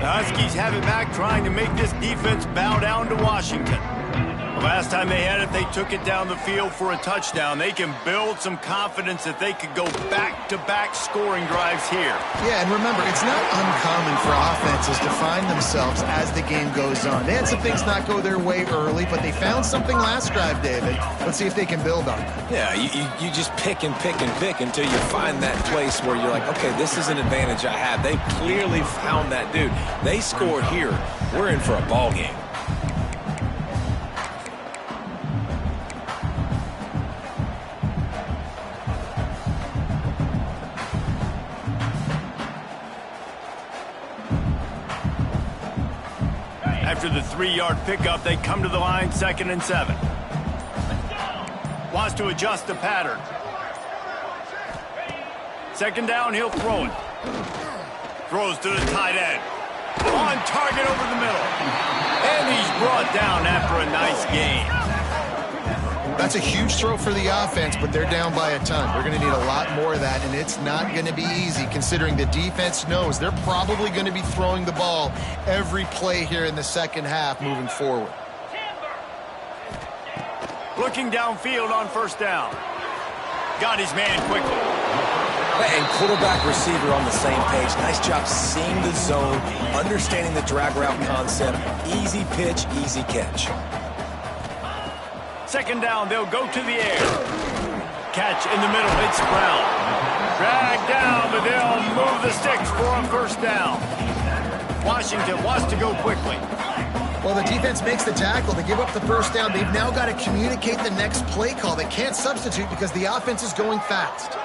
The Huskies have it back, trying to make this defense bow down to Washington. The last time they had it, they took it down the field for a touchdown. They can build some confidence that they could go back-to-back scoring drives here. Yeah, and remember, it's not uncommon for offenses to find themselves as the game goes on. They had some things not go their way early, but they found something last drive, David. Let's see if they can build on it. Yeah, you just pick and pick and pick until you find that place where you're like, okay, this is an advantage I have. They clearly found that dude. They scored here. We're in for a ball game. After the 3-yard pickup, they come to the line, 2nd and 7. Wants to adjust the pattern. 2nd down, he'll throw it. Throws to the tight end. On target over the middle. And he's brought down after a nice gain. That's a huge throw for the offense, but they're down by a ton. They're going to need a lot more of that, and it's not going to be easy considering the defense knows they're probably going to be throwing the ball every play here in the second half moving forward. Looking downfield on 1st down. Got his man quickly. And quarterback receiver on the same page. Nice job seeing the zone, understanding the drag route concept. Easy pitch, easy catch. 2nd down, they'll go to the air. Catch in the middle, it's Brown. Drag down, but they'll move the sticks for a 1st down. Washington wants to go quickly. Well, the defense makes the tackle. They give up the 1st down. They've now got to communicate the next play call. They can't substitute because the offense is going fast.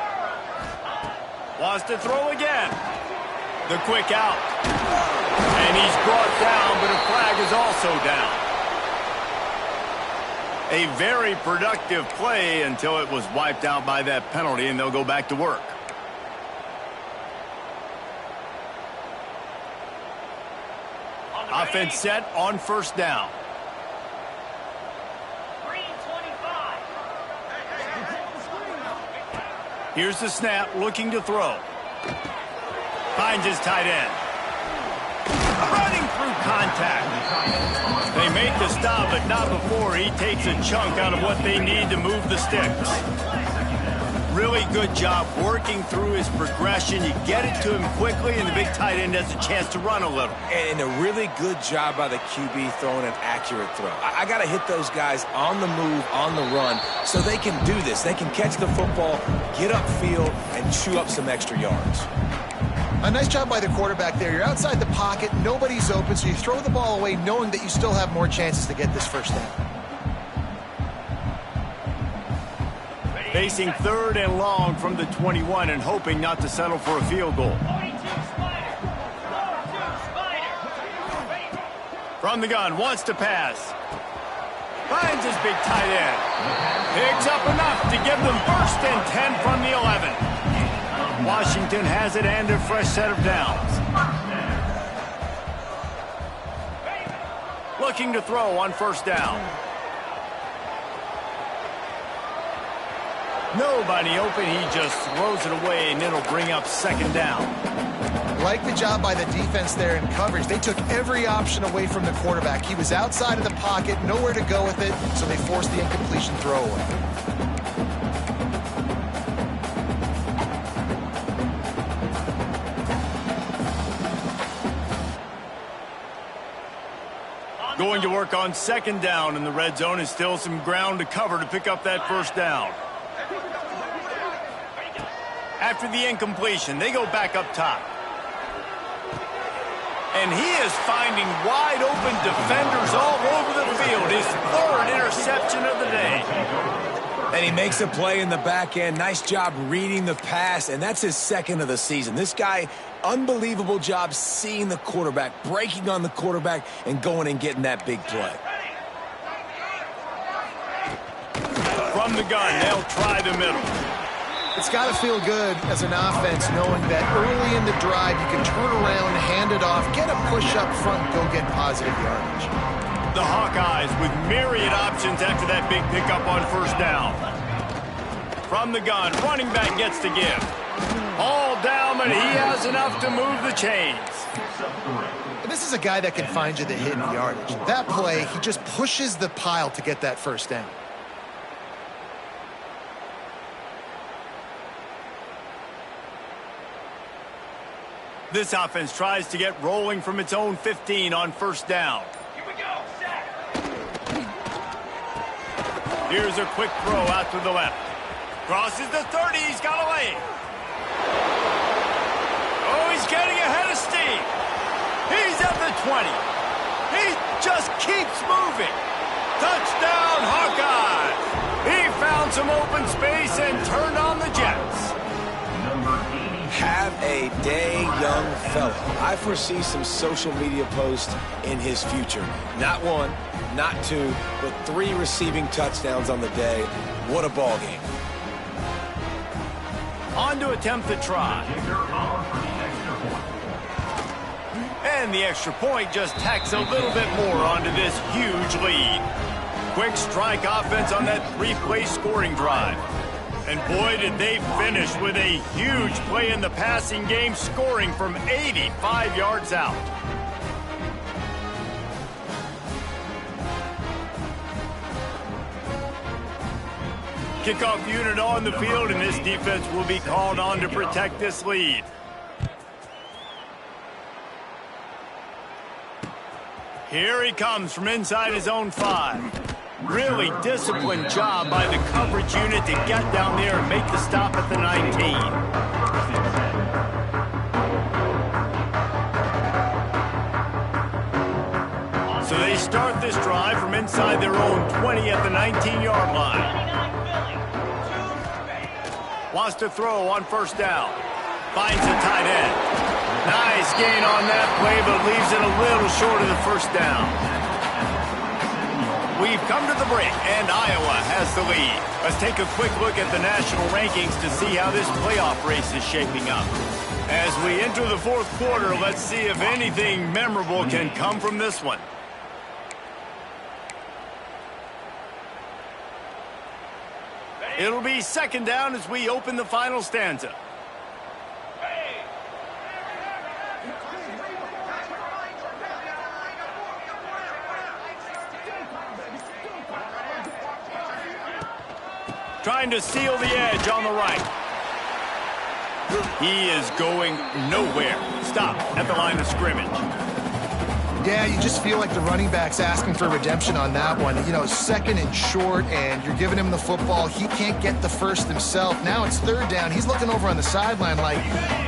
Wants to throw again. The quick out. And he's brought down, but a flag is also down. A very productive play until it was wiped out by that penalty, and they'll go back to work. Offense set on first down. 3:25. Here's the snap, looking to throw. Finds his tight end. Running through contact. They make the stop, but not before he takes a chunk out of what they need to move the sticks. Really good job working through his progression. You get it to him quickly, and the big tight end has a chance to run a little. And a really good job by the QB throwing an accurate throw. I got to hit those guys on the move, on the run, so they can do this. They can catch the football, get upfield, and chew up some extra yards. A nice job by the quarterback there. You're outside the pocket, nobody's open, so you throw the ball away knowing that you still have more chances to get this first down. Facing third and long from the 21 and hoping not to settle for a field goal. 42 Spider. 42 Spider. From the gun, wants to pass. Finds his big tight end. Picks up enough to give them first and 10 from the 11. Washington has it and a fresh set of downs. Looking to throw on first down. Nobody open, he just throws it away, and it'll bring up second down. Like the job by the defense there in coverage. They took every option away from the quarterback. He was outside of the pocket, nowhere to go with it, so they forced the incompletion throwaway. Going to work on second down in the red zone, and still some ground to cover to pick up that first down. After the incompletion, they go back up top. And he is finding wide open defenders all over the field. His third interception of the day. And he makes a play in the back end. Nice job reading the pass, and that's his second of the season. This guy, unbelievable job seeing the quarterback, breaking on the quarterback, and going and getting that big play. From the gun, they'll try the middle. It's got to feel good as an offense knowing that early in the drive you can turn around, hand it off, get a push up front, and go get positive yardage. The Hawkeyes with myriad options after that big pickup on first down. From the gun, running back gets to give. All down, but he has enough to move the chains. This is a guy that can find you the hidden yardage. That play, he just pushes the pile to get that first down. This offense tries to get rolling from its own 15 on first down. Here we go. Set. Here's a quick throw out to the left. Crosses the 30. He's got a lane. Oh, he's getting ahead of steam. He's at the 20. He just keeps moving. Touchdown, Hawkeyes. He found some open space and turned on the Jets. Have a day, young fella. I foresee some social media posts in his future. Not one, not two, but 3 receiving touchdowns on the day. What a ball game. On to attempt the try. And the extra point just tacks a little bit more onto this huge lead. Quick strike offense on that 3-play scoring drive. And boy, did they finish with a huge play in the passing game, scoring from 85 yards out. Kickoff unit on the field, and this defense will be called on to protect this lead. Here he comes from inside his own 5. Really disciplined job by the coverage unit to get down there and make the stop at the 19. So they start this drive from inside their own 20 at the 19-yard line. Wants to throw on first down. Finds the tight end. Nice gain on that play, but leaves it a little short of the first down. We've come to the break, and Iowa has the lead. Let's take a quick look at the national rankings to see how this playoff race is shaping up. As we enter the fourth quarter, let's see if anything memorable can come from this one. It'll be second down as we open the final stanza. Trying to seal the edge on the right. He is going nowhere. Stop at the line of scrimmage. Yeah, you just feel like the running back's asking for redemption on that one. You know, second and short, and you're giving him the football. He can't get the first himself. Now it's third down. He's looking over on the sideline like,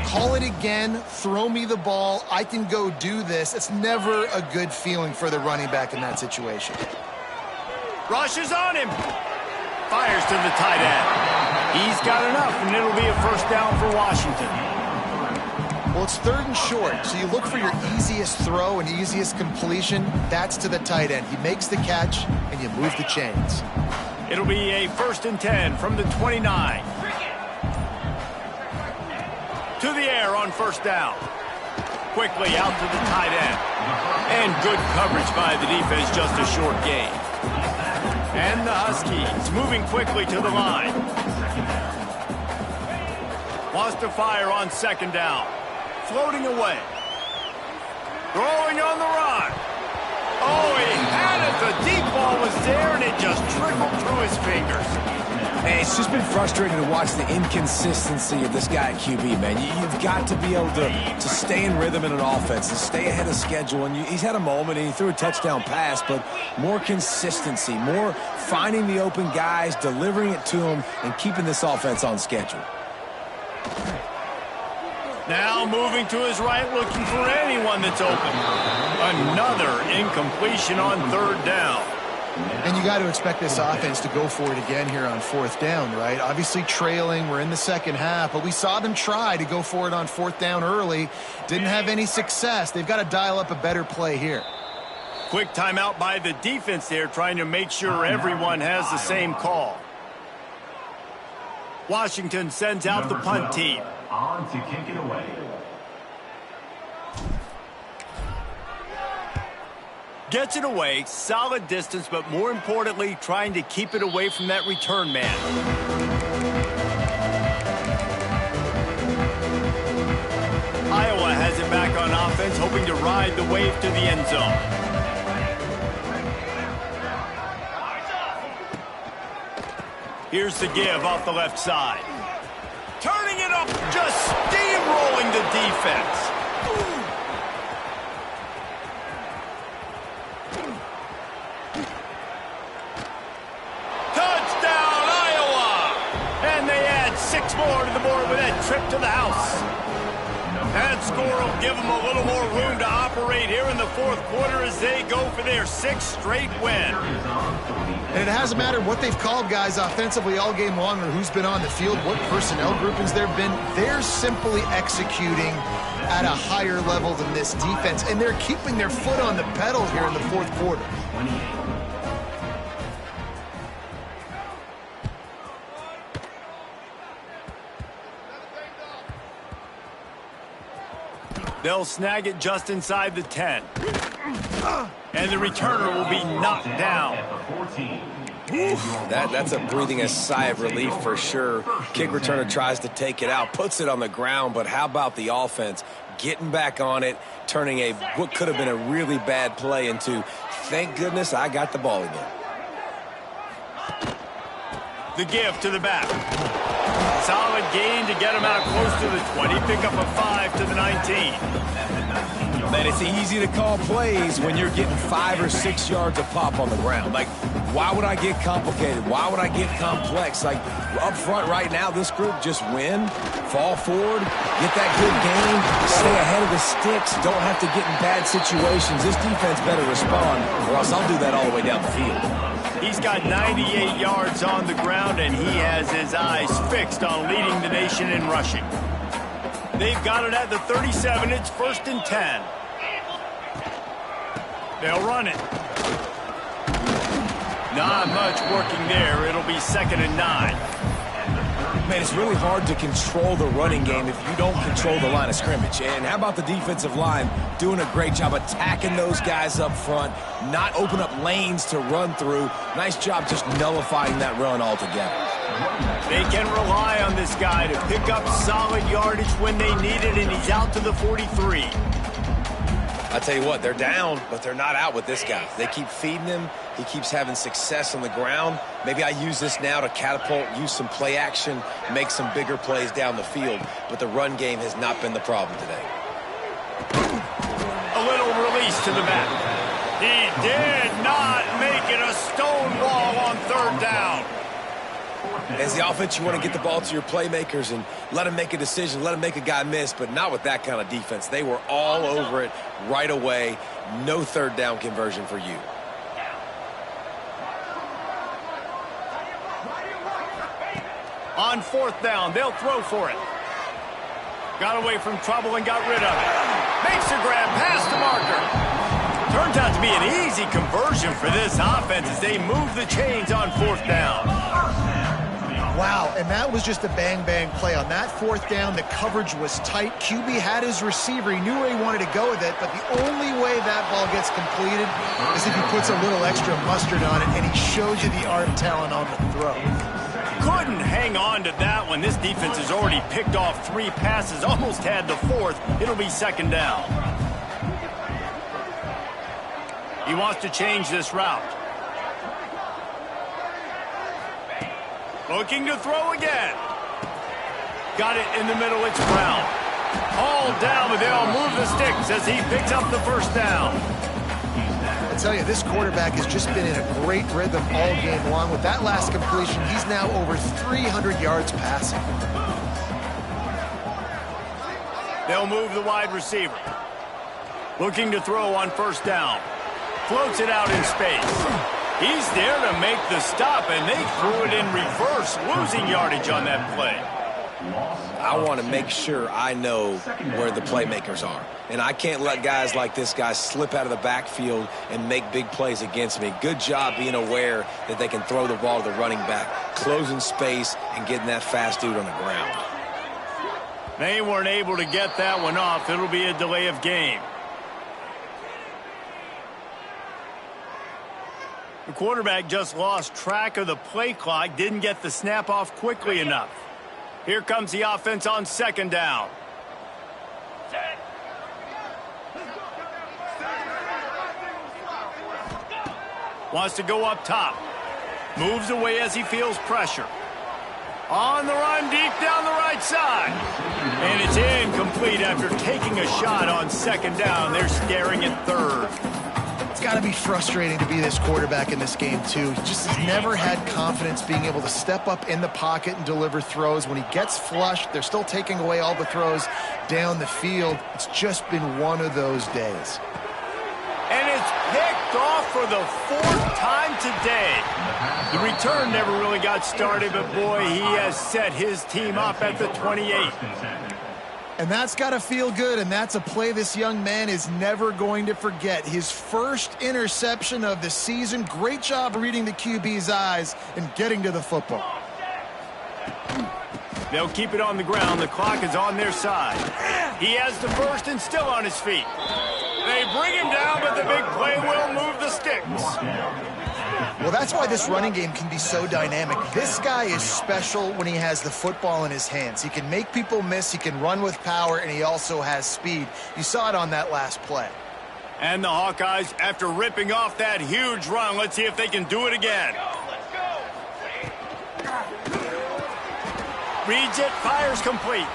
call it again, throw me the ball, I can go do this. It's never a good feeling for the running back in that situation. Rushes on him. Fires to the tight end. He's got enough, and it'll be a first down for Washington. Well, it's third and short, so you look for your easiest throw and easiest completion. That's to the tight end. He makes the catch, and you move the chains. It'll be a 1st and 10 from the 29. To the air on first down. Quickly out to the tight end. And good coverage by the defense, just a short gain. And the Huskies moving quickly to the line. Wants to fire on second down. Floating away. Throwing on the run. Oh, he had it. The deep ball was there, and it just trickled through his fingers. Hey, it's just been frustrating to watch the inconsistency of this guy at QB, man. You've got to be able to stay in rhythm in an offense and stay ahead of schedule. And he's had a moment, and he threw a touchdown pass, but more consistency, more finding the open guys, delivering it to them, and keeping this offense on schedule. Now moving to his right, looking for anyone that's open. Another incompletion on third down. And you got to expect this offense to go for it again here on fourth down, right? Obviously trailing, we're in the second half, but we saw them try to go for it on fourth down early. Didn't have any success. They've got to dial up a better play here. Quick timeout by the defense there, trying to make sure everyone has the same call. Washington sends out the punt team. On to kick it away. Gets it away, solid distance, but more importantly, trying to keep it away from that return man. Iowa has it back on offense, hoping to ride the wave to the end zone. Here's the give off the left side. Turning it up, just steamrolling the defense. Touchdown, Iowa! And they add 6 more to the board with that trip to the house. That score will give them a little more room to operate here in the fourth quarter as they go for their 6th straight win. And it hasn't mattered what they've called guys offensively all game long or who's been on the field, what personnel groupings there have been. They're simply executing at a higher level than this defense, and they're keeping their foot on the pedal here in the fourth quarter. They'll snag it just inside the 10. And the returner will be knocked down. That's a breathing a sigh of relief for sure. Kick returner tries to take it out, puts it on the ground, but how about the offense getting back on it, turning what could have been a really bad play into, thank goodness I got the ball again. The give to the back. Solid gain to get him out close to the 20. Pick up a 5 to the 19. Man, it's easy to call plays when you're getting 5 or 6 yards of pop on the ground. Like, why would I get complicated? Why would I get complex? Like, up front right now, this group just win, fall forward, get that good game, stay ahead of the sticks, don't have to get in bad situations. This defense better respond, or else I'll do that all the way down the field. He's got 98 yards on the ground, and he has his eyes fixed on leading the nation in rushing. They've got it at the 37. It's 1st and 10. They'll run it. Not much working there. It'll be 2nd and 9. Man, it's really hard to control the running game if you don't control the line of scrimmage. And how about the defensive line doing a great job attacking those guys up front, not open up lanes to run through. Nice job just nullifying that run altogether. They can rely on this guy to pick up solid yardage when they need it, and he's out to the 43. I tell you what, they're down, but they're not out with this guy. They keep feeding him. He keeps having success on the ground. Maybe I use this now to catapult, use some play action, make some bigger plays down the field. But the run game has not been the problem today. A little release to the back. He did not make it a stone wall on third down. As the offense, you want to get the ball to your playmakers and let them make a decision, let them make a guy miss, but not with that kind of defense. They were all over it right away. No third down conversion for you. On fourth down, they'll throw for it. Got away from trouble and got rid of it. Makes a grab past the marker. Turns out to be an easy conversion for this offense as they move the chains on fourth down. Wow, and that was just a bang-bang play. On that fourth down, the coverage was tight. QB had his receiver. He knew where he wanted to go with it, but the only way that ball gets completed is if he puts a little extra mustard on it, and he shows you the arm talent on the throw. Couldn't hang on to that one. This defense has already picked off 3 passes, almost had the 4th. It'll be second down. He wants to change this route. Looking to throw again. Got it in the middle. It's Brown. All down, but they'll move the sticks as he picks up the first down. I tell you, this quarterback has just been in a great rhythm all game long. With that last completion, he's now over 300 yards passing. They'll move the wide receiver. Looking to throw on first down. Floats it out in space. He's there to make the stop, and they threw it in reverse, losing yardage on that play. I want to make sure I know where the playmakers are. And I can't let guys like this guy slip out of the backfield and make big plays against me. Good job being aware that they can throw the ball to the running back, closing space, and getting that fast dude on the ground. They weren't able to get that one off. It'll be a delay of game. The quarterback just lost track of the play clock, didn't get the snap off quickly enough. Here comes the offense on second down. Wants to go up top. Moves away as he feels pressure. On the run, deep down the right side. And it's incomplete after taking a shot on second down. They're staring at third. It's got to be frustrating to be this quarterback in this game, too. He just has never had confidence being able to step up in the pocket and deliver throws. When he gets flushed, they're still taking away all the throws down the field. It's just been one of those days. And it's picked off for the 4th time today. The return never really got started, but boy, he has set his team up at the 28. And that's got to feel good, and that's a play this young man is never going to forget. His first interception of the season. Great job reading the QB's eyes and getting to the football. They'll keep it on the ground. The clock is on their side. He has the first and still on his feet. They bring him down, but the big play will move the sticks. Well, that's why this running game can be so dynamic. This guy is special when he has the football in his hands. He can make people miss, he can run with power, and he also has speed. You saw it on that last play. And the Hawkeyes, after ripping off that huge run, let's see if they can do it again. Reads it, fires complete.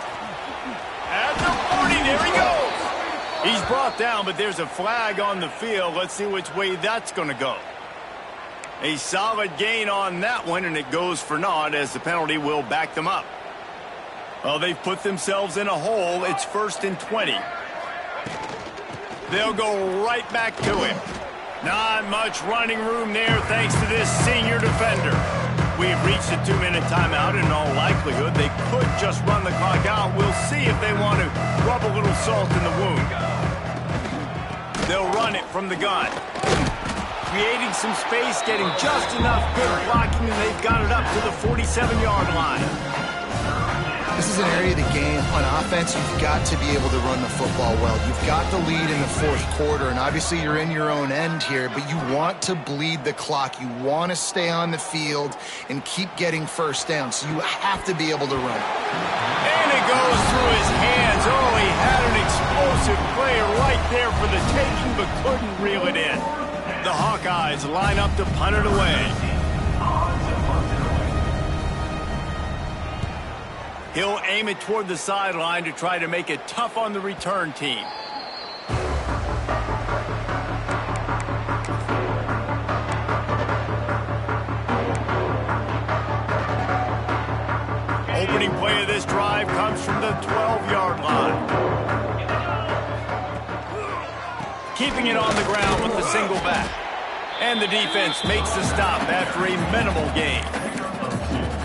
At the 40, there he goes. He's brought down, but there's a flag on the field. Let's see which way that's going to go. A solid gain on that one, and it goes for naught as the penalty will back them up. Well, they've put themselves in a hole. It's 1st and 20. They'll go right back to him. Not much running room there thanks to this senior defender. We've reached a 2-minute timeout. In all likelihood, they could just run the clock out. We'll see if they want to rub a little salt in the wound. They'll run it from the gun. Creating some space, getting just enough good blocking, and they've got it up to the 47-yard line. This is an area of the game. On offense, you've got to be able to run the football well. You've got the lead in the fourth quarter, and obviously you're in your own end here, but you want to bleed the clock. You want to stay on the field and keep getting first down, so you have to be able to run. And it goes through his hands. Oh, he had an explosive play right there for the taking, but couldn't reel it in. The Hawkeyes line up to punt it away. He'll aim it toward the sideline to try to make it tough on the return team. Opening play of this drive comes from the 12-yard line. Keeping it on the ground with the single back. And the defense makes the stop after a minimal gain.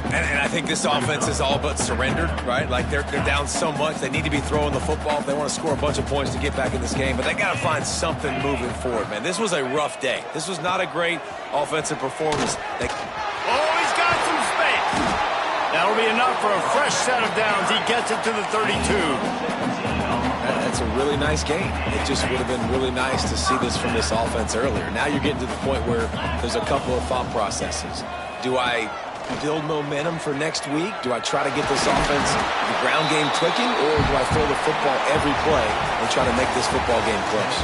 And I think this offense is all but surrendered, right? Like they're down so much. They need to be throwing the football if they want to score a bunch of points to get back in this game. But they got to find something moving forward, man. This was a rough day. This was not a great offensive performance. Oh, he's got some space. That'll be enough for a fresh set of downs. He gets it to the 32. That's a really nice game. It just would have been really nice to see this from this offense earlier. Now you're getting to the point where there's a couple of thought processes. Do I build momentum for next week? Do I try to get this offense, the ground game clicking, or do I throw the football every play and try to make this football game close?